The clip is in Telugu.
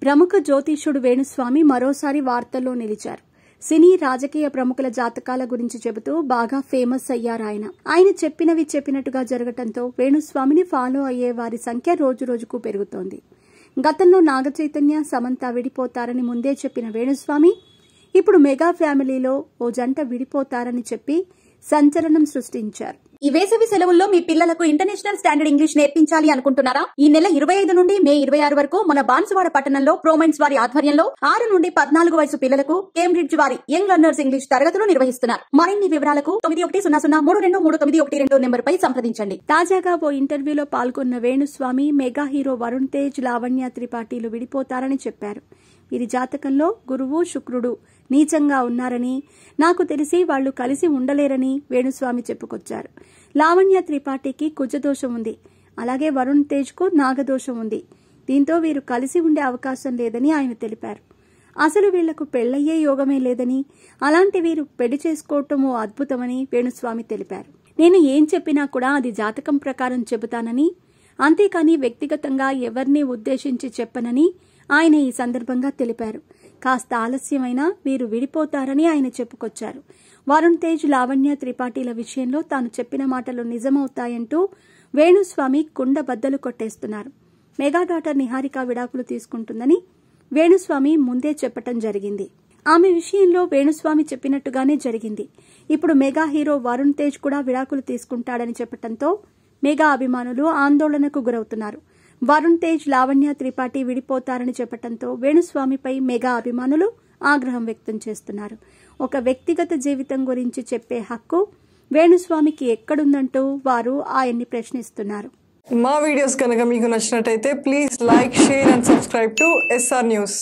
ప్రముఖ జ్యోతిష్యుడు వేణుస్వామి మరోసారి వార్తల్లో నిలిచారు. సినీ రాజకీయ ప్రముఖుల జాతకాల గురించి చెబుతూ బాగా ఫేమస్ అయ్యారు ఆయన చెప్పినవి చెప్పినట్టుగా జరగటంతో వేణుస్వామిని ఫాలో అయ్యే వారి సంఖ్య రోజురోజుకు పెరుగుతోంది. గతంలో నాగచైతన్య, సమంత విడిపోతారని ముందే చెప్పిన వేణుస్వామి ఇప్పుడు మెగా ఫ్యామిలీలో ఓ జంట విడిపోతారని చెప్పి సంచలనం సృష్టించారు. ఈ వేసవి సెలవుల్లో మీ పిల్లలకు ఇంటర్నేషనల్ స్టాండర్డ్ ఇంగ్లీష్ నేర్పించాలి అనుకుంటున్నారా? ఈ నెల 25 నుండి మే 26 వరకు మన బాన్సువాడ పట్టణంలో ప్రోమైన్స్ వారి ఆధ్వర్యంలో 6 నుండి 14 వయసు పిల్లలకు కేంబ్రిడ్జ్ వారి యంగ్ లెర్నర్స్ ఇంగ్లీష్ తరగతులు నిర్వహిస్తున్నారు. మరిన్ని వివరాలకు 9100323912 నెంబర్పై సంప్రదించండి. తాజాగా ఓ ఇంటర్వ్యూలో పాల్గొన్న వేణుస్వామి మెగా హీరో వరుణ్ తేజ్, లావణ్య త్రిపాఠిలు విడిపోతారని చెప్పారు. వీరి జాతకంలో గురువు, శుక్రుడు నీచంగా ఉన్నారని, నాకు తెలిసి వాళ్లు కలిసి ఉండలేరని వేణుస్వామి చెప్పుకొచ్చారు. లావణ్య త్రిపాఠికి కుజదోషం ఉంది, అలాగే వరుణ్ తేజ్కు నాగదోషం ఉంది. దీంతో వీరు కలిసి ఉండే అవకాశం లేదని ఆయన తెలిపారు. అసలు వీళ్లకు పెళ్లయ్యే యోగమే లేదని, అలాంటి వీరు పెళ్లి చేసుకోవటం ఓ అద్భుతమని వేణుస్వామి తెలిపారు. నేను ఏం చెప్పినా కూడా అది జాతకం ప్రకారం చెబుతానని, అంతేకాని వ్యక్తిగతంగా ఎవరిని ఉద్దేశించి చెప్పనని ఆయన ఈ సందర్భంగా తెలిపారు. కాస్త ఆలస్యమైనా వీరు విడిపోతారని ఆయన చెప్పుకొచ్చారు. వరుణ్ తేజ్, లావణ్య త్రిపాఠిల విషయంలో తాను చెప్పిన మాటలు నిజమవుతాయంటూ వేణుస్వామి కుండ బద్దలు కొట్టేస్తున్నారు. మెగా డాటర్ నిహారిక విడాకులు తీసుకుంటుందని వేణుస్వామి ముందే చెప్పటం జరిగింది. ఆమె విషయంలో వేణుస్వామి చెప్పినట్టుగానే జరిగింది. ఇప్పుడు మెగా హీరో వరుణ్ తేజ్ కూడా విడాకులు తీసుకుంటాడని చెప్పటంతో మెగా అభిమానులు ఆందోళనకు గురవుతున్నారు. వరుణ్ తేజ్, లావణ్య త్రిపాఠి విడిపోతారని చెప్పటంతో వేణుస్వామిపై మెగా అభిమానులు ఆగ్రహం వ్యక్తం చేస్తున్నారు. ఒక వ్యక్తిగత జీవితం గురించి చెప్పే హక్కు వేణుస్వామికి ఎక్కడుందంటూ వారు ఆయన్ని ప్రశ్నిస్తున్నారు. మా వీడియోస్ కనుక మీకు నచ్చినట్టయితే please like, share and subscribe to SR news.